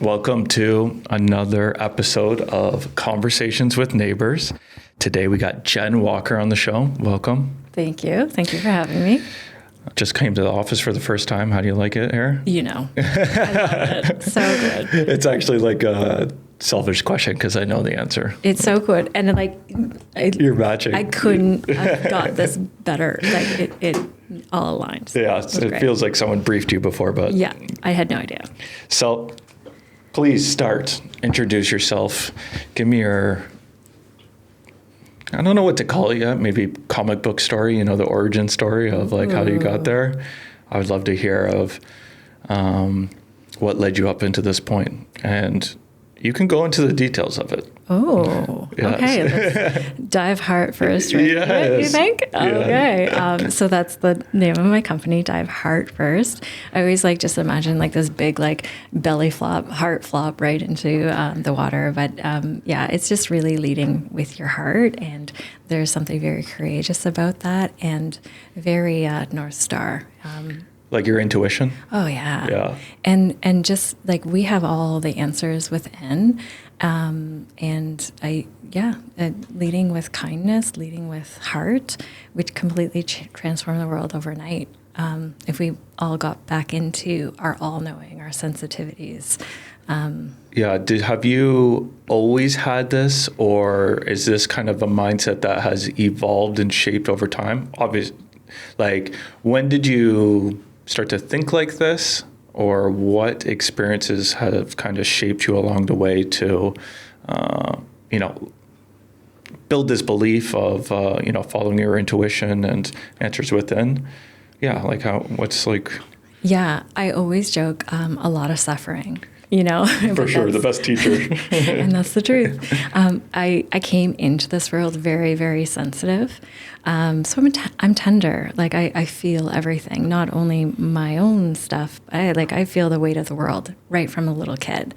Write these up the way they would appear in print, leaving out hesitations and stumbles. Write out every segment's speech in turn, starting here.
Welcome to another episode of Conversations with Neighbours. Today we got Jenn Walker on the show. Welcome. Thank you. Thank you for having me. Just came to the office for the first time. How do you like it here? You know, I love it. So good. It's actually like a selfish question because I know the answer. It's so good. And You're matching. I couldn't have got this better. Like it all aligns. Yeah, it feels like someone briefed you before, but yeah, I had no idea. So please start. Introduce yourself. Give me your, I don't know what to call it yet, maybe comic book story, the origin story of like how you got there. I would love to hear of what led you up into this point. And you can go into the details of it. Oh, Yes. Okay. Let's dive heart first, right? Yes. You think? Yeah. Okay. So that's the name of my company, Dive Heart First. I always just imagine this big belly flop, heart flop right into the water. But it's just really leading with your heart. And there's something very courageous about that and very North Star. Like your intuition? Oh, yeah. Yeah. And just we have all the answers within. Leading with kindness, leading with heart, which completely transform the world overnight. If we all got back into our all-knowing, our sensitivities. Have you always had this, or is this kind of a mindset that has evolved and shaped over time? Obviously, when did you start to think like this, or what experiences have kind of shaped you along the way to, build this belief of, following your intuition and answers within? Yeah, Yeah, I always joke, a lot of suffering. For sure, the best teacher. And that's the truth. I came into this world very, very sensitive. So I'm tender. I feel everything, not only my own stuff. I feel the weight of the world right from a little kid.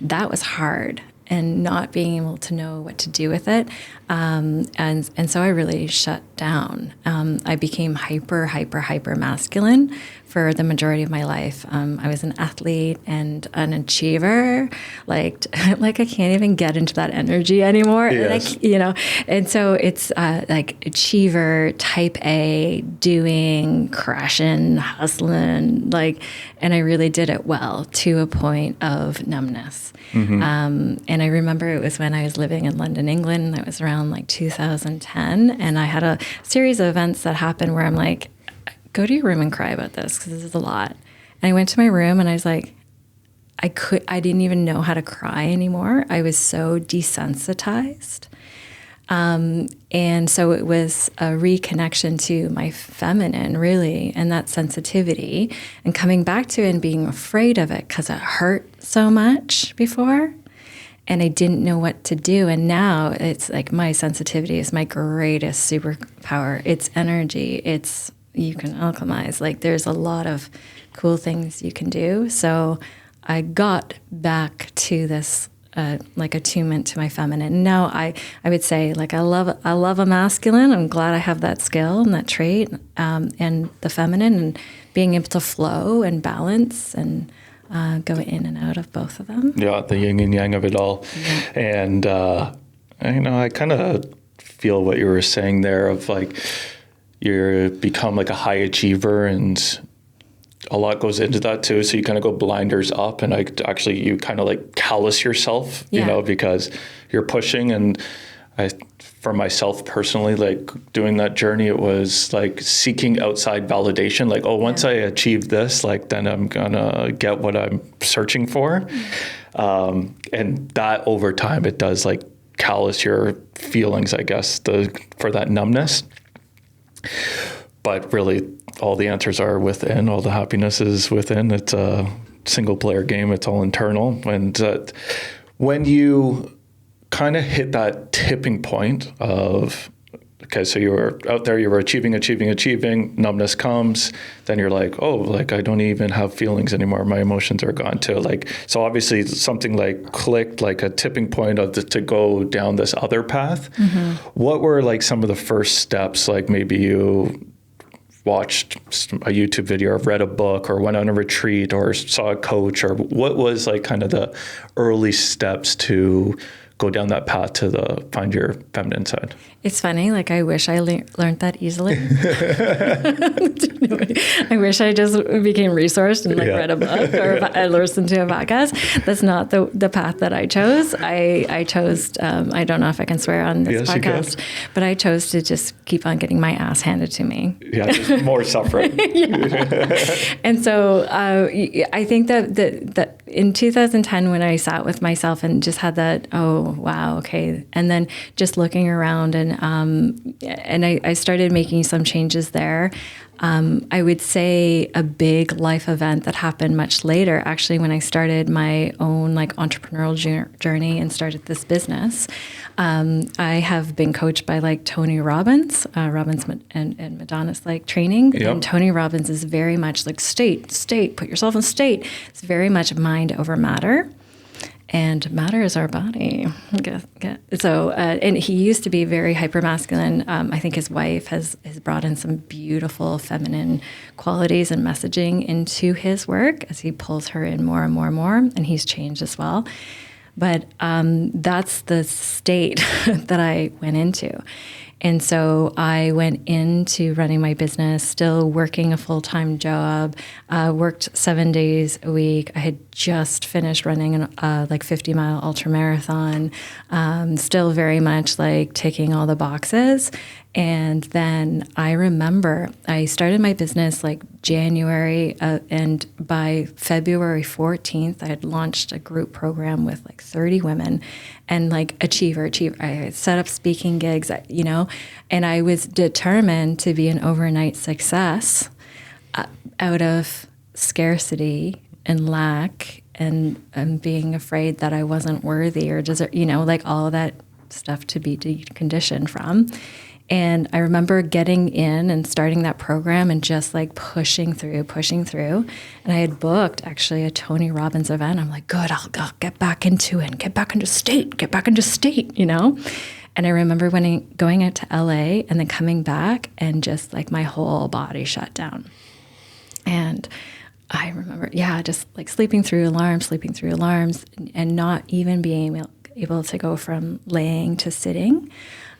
That was hard. And not being able to know what to do with it. And so I really shut down. I became hyper masculine for the majority of my life. I was an athlete and an achiever. I can't even get into that energy anymore. Yes. And so it's achiever, type A, doing, crashing, hustling, and I really did it well to a point of numbness. Mm-hmm. And I remember it was when I was living in London, England. That was around 2010. And I had a series of events that happened where I'm like, go to your room and cry about this because this is a lot. And I went to my room and I was like, I didn't even know how to cry anymore. I was so desensitized. And so it was a reconnection to my feminine, really, and that sensitivity, and coming back to it and being afraid of it because it hurt so much before, and I didn't know what to do. And now it's my sensitivity is my greatest superpower. It's energy. You can alchemize. There's a lot of cool things you can do. So I got back to this attunement to my feminine. Now I would say I love a masculine. I'm glad I have that skill and that trait, and the feminine, and being able to flow and balance and go in and out of both of them. Yeah, the yin and yang of it all. Yeah. And I kind of feel what you were saying there of you become a high achiever, and a lot goes into that too. So you kind of go blinders up, and you kind of callous yourself, because you're pushing. And for myself personally, doing that journey, it was seeking outside validation. Once I achieve this, then I'm gonna get what I'm searching for. And that over time, it does callous your feelings, I guess, for that numbness. But really, all the answers are within. All the happiness is within. It's a single player game. It's all internal. And when you kind of hit that tipping point of, okay, so you were out there, you were achieving, numbness comes, then you're I don't even have feelings anymore. My emotions are gone too. So obviously something clicked, a tipping point of to go down this other path. Mm-hmm. What were some of the first steps? Maybe you watched a YouTube video or read a book or went on a retreat or saw a coach, or what was like kind of the early steps to go down that path to find your feminine side? It's funny. Like, I wish I learned that easily. I wish I just became resourced and read a book or I listened to a podcast. That's not the path that I chose. I chose, I don't know if I can swear on this podcast, but I chose to just keep on getting my ass handed to me. Yeah, just more suffering. And so I think that in 2010, when I sat with myself and just had that, oh, wow, okay. And then just looking around and I started making some changes there. I would say a big life event that happened much later, actually, when I started my own entrepreneurial journey and started this business. I have been coached by Tony Robbins, and Madonna's training. Yep. And Tony Robbins is very much state, put yourself in state. It's very much mind over matter. And matter is our body. So, and he used to be very hypermasculine. I think his wife has brought in some beautiful feminine qualities and messaging into his work as he pulls her in more and more and more. And he's changed as well. But that's the state that I went into. And so I went into running my business, still working a full-time job, worked 7 days a week. I had just finished running an 50-mile ultramarathon, still very much ticking all the boxes. And then I remember I started my business January, and by February 14th, I had launched a group program with 30 women, and achiever. I had set up speaking gigs, and I was determined to be an overnight success out of scarcity and lack and being afraid that I wasn't worthy or deserve, all of that stuff to be deconditioned from. And I remember getting in and starting that program and just pushing through. And I had booked actually a Tony Robbins event. I'm like, good, I'll get back into it and get back into state. And I remember going out to LA and then coming back and just my whole body shut down. And I remember, just sleeping through alarms and not even being able to go from laying to sitting.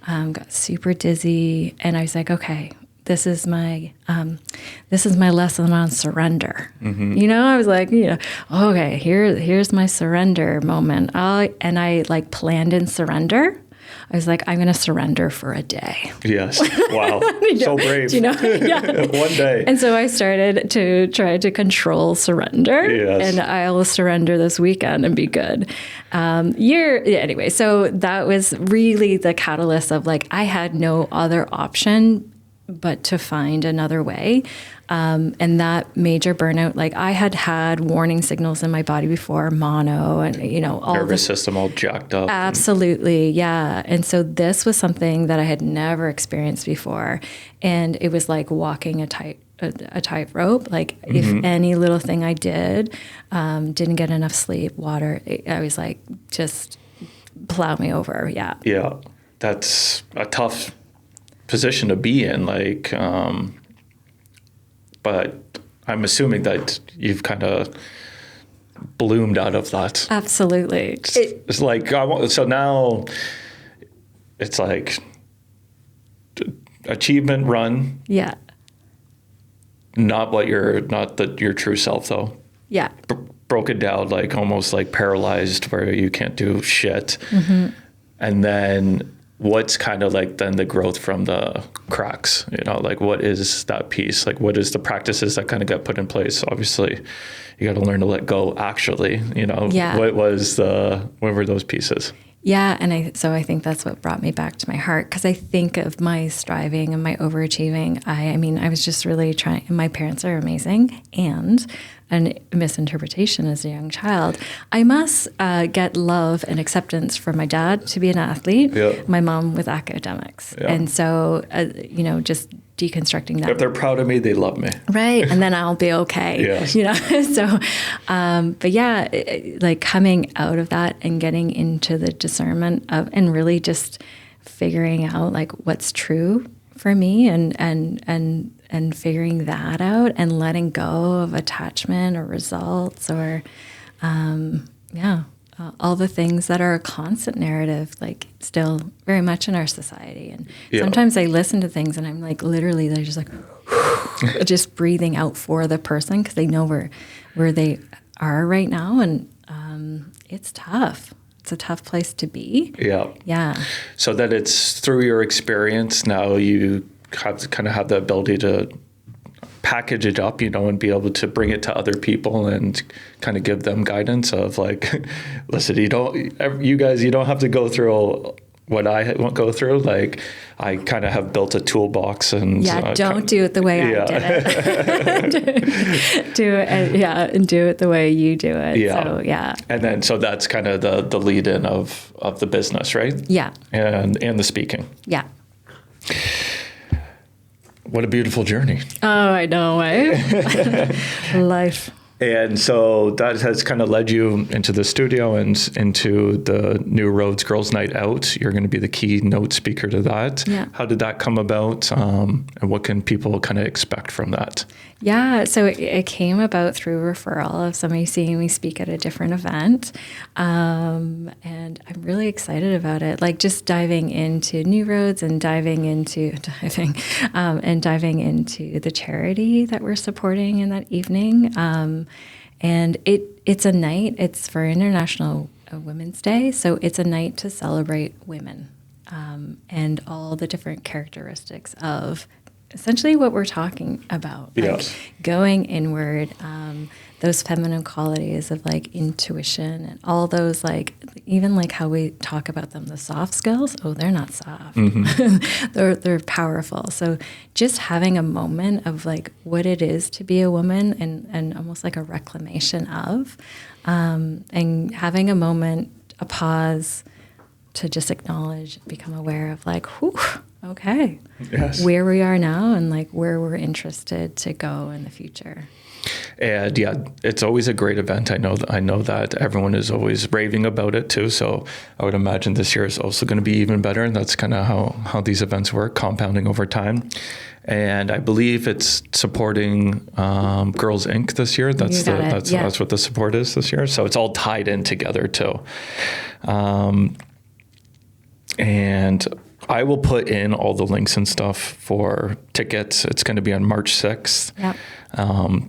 Got super dizzy, and I was like, okay, this is my lesson on surrender. Mm-hmm. I was like, okay, here's my surrender moment. And I planned in surrender. I was like, I'm going to surrender for a day. Yes. Wow. So brave. Yeah. One day. And so I started to try to control surrender. Yes. And I'll surrender this weekend and be good. Anyway, so that was really the catalyst of I had no other option but to find another way. And that major burnout, I had warning signals in my body before, mono and, all nervous system all jacked up. Absolutely. Yeah. And so this was something that I had never experienced before. And it was like walking a tightrope. If any little thing I did, didn't get enough sleep, water, I was just plow me over. Yeah. Yeah. That's a tough position to be in, but I'm assuming that you've kind of bloomed out of that. Absolutely. It's so now it's achievement run. Yeah. Not your true self though. Yeah. Broken down, almost paralyzed where you can't do shit. Mm-hmm. And then what's kind of then the growth from the cracks, what is that piece? What is the practices that kind of got put in place? Obviously you got to learn to let go actually, Yeah. What were those pieces? Yeah. And I think that's what brought me back to my heart. Cause I think of my striving and my overachieving. I was just really trying, my parents are amazing, and a misinterpretation as a young child. I must get love and acceptance from my dad to be an athlete, yeah. My mom with academics. Yeah. And so, just deconstructing that. If they're proud of me, they love me. Right. And then I'll be okay. Yes. So, but yeah, coming out of that and getting into the discernment of, and really just figuring out what's true for me, and figuring that out and letting go of attachment or results or all the things that are a constant narrative, like still very much in our society. And sometimes I listen to things and I'm like, literally, they're just like, just breathing out for the person because they know where they are right now. And it's tough. It's a tough place to be. Yeah. Yeah. So that it's through your experience now you have to kind of have the ability to package it up, and be able to bring it to other people and kind of give them guidance of like, listen, you don't have to go through what I go through. Like I kind of have built a toolbox and don't do it the way I did it. do it, and do it the way you do it. Yeah. And then, so that's kind of the lead in of the business, right? Yeah. And the speaking. Yeah. What a beautiful journey. Oh, I know, eh? Life. And so that has kind of led you into the studio and into the New Roads Girls Night Out. You're going to be the keynote speaker to that. Yeah. How did that come about? And what can people kind of expect from that? Yeah, so it came about through referral of somebody seeing me speak at a different event. And I'm really excited about it. Like just diving into New Roads and diving into the charity that we're supporting in that evening. And it's a night, it's for International Women's Day. So it's a night to celebrate women and all the different characteristics of essentially what we're talking about, like going inward, those feminine qualities of like intuition and all those, like even like how we talk about them, the soft skills. Oh, they're not soft. Mm-hmm. they're powerful. So just having a moment of like what it is to be a woman and almost like a reclamation of, and having a moment, a pause to just acknowledge, become aware of like, whew, okay, where we are now and like where we're interested to go in the future. And it's always a great event. I know that everyone is always raving about it too. So I would imagine this year is also going to be even better. And that's kind of how these events work, compounding over time. And I believe it's supporting Girls Inc. this year. That's what the support is this year. So it's all tied in together too. And I will put in all the links and stuff for tickets. It's going to be on March 6th. Yep.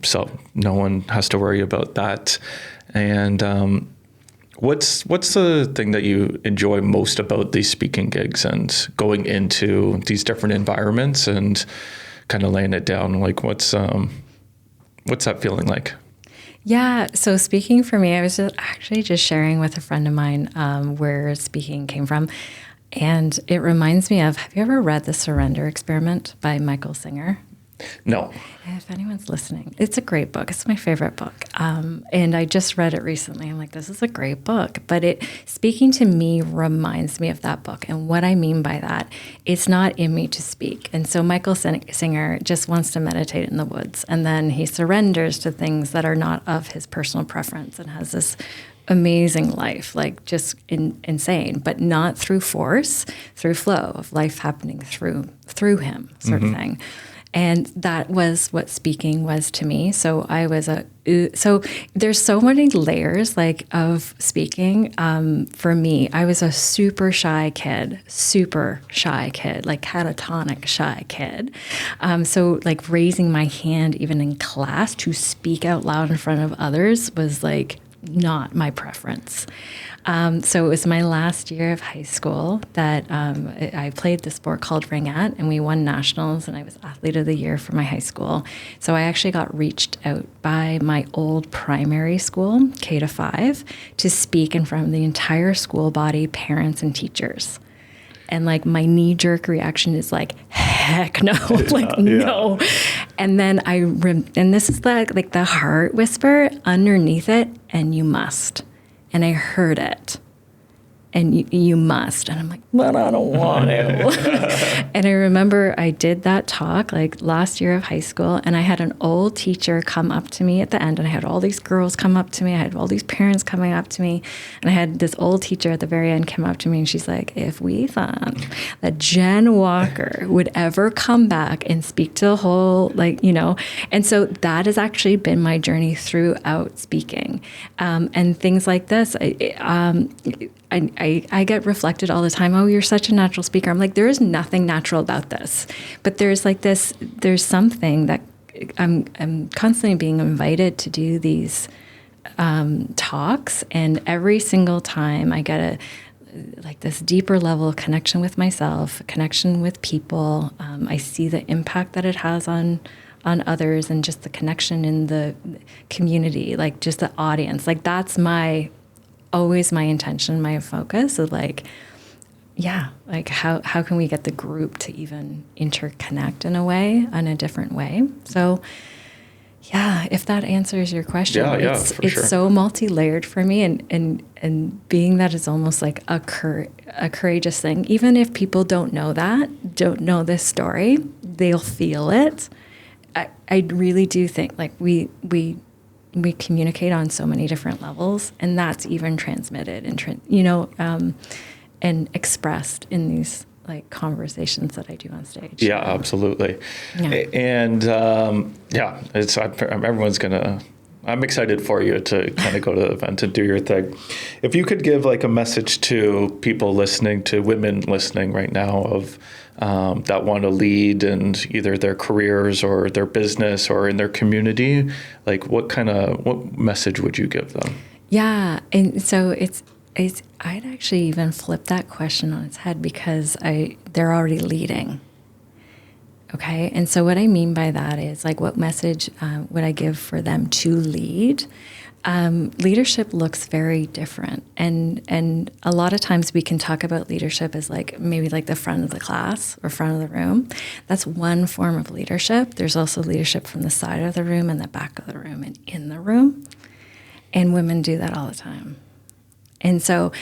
So no one has to worry about that. And what's the thing that you enjoy most about these speaking gigs and going into these different environments and kind of laying it down? Like what's that feeling like? Yeah. So speaking for me, I was actually just sharing with a friend of mine where speaking came from. And it reminds me of, have you ever read The Surrender Experiment by Michael Singer? No. If anyone's listening, it's a great book. It's my favorite book. And I just read it recently. I'm like, this is a great book. But speaking to me reminds me of that book. And what I mean by that, it's not in me to speak. And so Michael Singer just wants to meditate in the woods. And then he surrenders to things that are not of his personal preference and has this amazing life, like just insane, but not through force, through flow of life happening through him, sort of thing. And that was what speaking was to me. So so there's so many layers like of speaking. For me, I was a super shy kid, like catatonic shy kid. So like raising my hand even in class to speak out loud in front of others was like not my preference. So it was my last year of high school that I played the sport called ringette, and we won nationals, and I was athlete of the year for my high school. So I actually got reached out by my old primary school, K to 5, to speak in front of the entire school body, parents and teachers. And like my knee-jerk reaction is like, heck no, no. And then and this is like the heart whisper underneath it, and you must. And I heard it. and you must. And I'm like, but I don't want to. And I remember I did that talk like last year of high school, and I had an old teacher come up to me at the end, and I had all these girls come up to me. I had all these parents coming up to me, and I had this old teacher at the very end come up to me, and she's like, if we thought that Jenn Walker would ever come back and speak to the whole, like, you know, and so that has actually been my journey throughout speaking. And things like this, I get reflected all the time. Oh, you're such a natural speaker. I'm like, there is nothing natural about this, but there's something that I'm constantly being invited to do these talks, and every single time I get this deeper level of connection with myself, connection with people. I see the impact that it has on others, and just the connection in the community, like just the audience. Like that's always my intention, my focus of like, yeah, like how can we get the group to even interconnect in a different way? So yeah, if that answers your question, it's so multi-layered for me, and being that is almost like a courageous thing. Even if people don't know this story, they'll feel it. I really do think like we communicate on so many different levels, and that's even transmitted and and expressed in these like conversations that I do on stage. Yeah, absolutely. Yeah. And I'm excited for you to kind of go to the event and do your thing. If you could give like a message to people listening, to women listening right now of that want to lead in either their careers or their business or in their community, like what message would you give them? Yeah. And so I'd actually even flip that question on its head, because they're already leading. Okay. And so what I mean by that is like, what message would I give for them to lead? Leadership looks very different. And a lot of times we can talk about leadership as like maybe like the front of the class or front of the room. That's one form of leadership. There's also leadership from the side of the room and the back of the room and in the room. And women do that all the time. And so,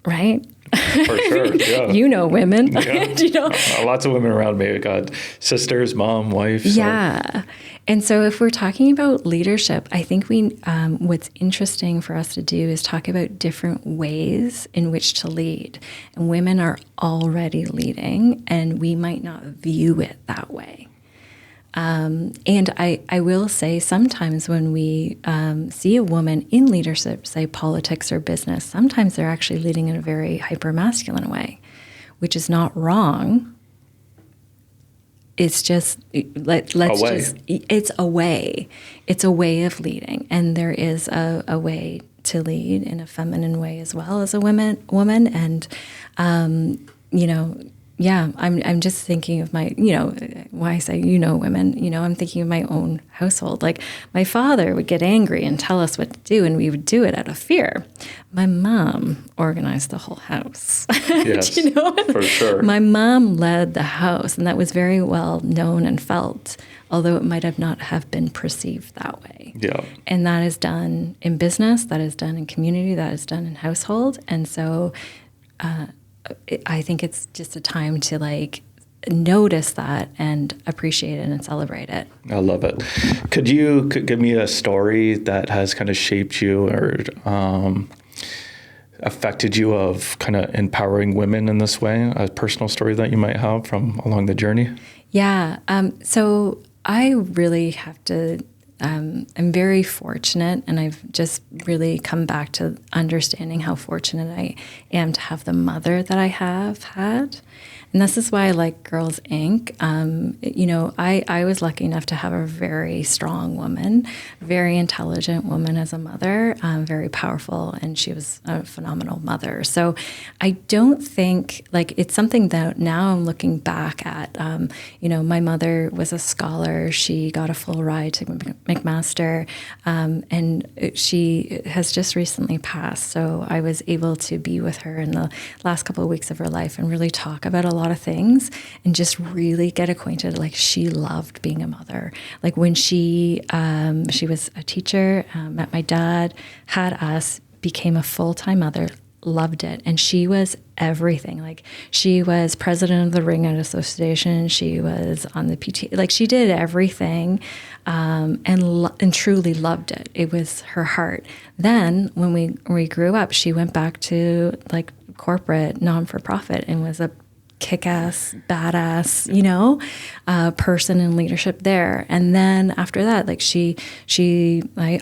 right? For sure, yeah. You know women. Yeah. Lots of women around me. I got sisters, mom, wife. So. Yeah. And so if we're talking about leadership, I think what's interesting for us to do is talk about different ways in which to lead. And women are already leading, and we might not view it that way. And I will say sometimes when we see a woman in leadership, say politics or business, sometimes they're actually leading in a very hyper-masculine way, which is not wrong. It's just, it's a way. It's a way of leading. And there is a way to lead in a feminine way as well as a woman. And, yeah, I'm just thinking of my, why I say, women, I'm thinking of my own household. Like my father would get angry and tell us what to do, and we would do it out of fear. My mom organized the whole house. Yes, for sure. My mom led the house, and that was very well known and felt, although it might have not have been perceived that way. Yeah. And that is done in business, that is done in community, that is done in household. And so, I think it's just a time to like notice that and appreciate it and celebrate it. I love it. Could you give me a story that has kind of shaped you or affected you of kind of empowering women in this way? A personal story that you might have from along the journey? Yeah. So I really have to, I'm very fortunate, and I've just really come back to understanding how fortunate I am to have the mother that I have had. And this is why I like Girls Inc. I was lucky enough to have a very strong woman, very intelligent woman as a mother, very powerful, and she was a phenomenal mother. So I don't think, like, it's something that now I'm looking back at. My mother was a scholar. She got a full ride to McMaster, and she has just recently passed. So I was able to be with her in the last couple of weeks of her life and really talk about a lot of things and just really get acquainted. Like, she loved being a mother. Like, when she was a teacher, met my dad, had us, became a full-time mother, loved it. And she was everything. Like, she was president of the Ring Out Association. She was on the PT. Like, she did everything, and truly loved it. It was her heart. Then when we grew up, she went back to like corporate, non-for-profit, and was a kick-ass, badass, person in leadership there. And then after that, like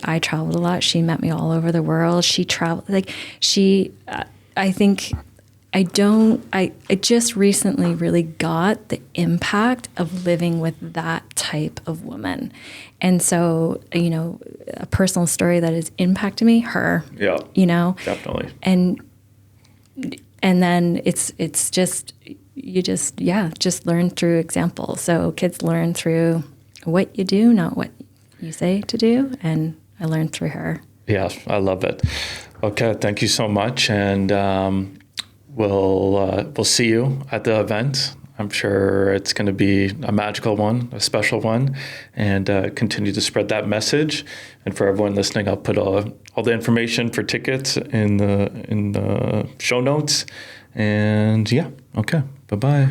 I traveled a lot. She met me all over the world. She traveled, like I think I just recently really got the impact of living with that type of woman. And so, a personal story that has impacted me, her, definitely. And then it's just, just learn through example. So kids learn through what you do, not what you say to do. And I learned through her. Yeah, I love it. Okay, thank you so much. And we'll see you at the event. I'm sure it's going to be a magical one, a special one, and continue to spread that message. And for everyone listening, I'll put all the information for tickets in the show notes. And yeah, okay, bye-bye.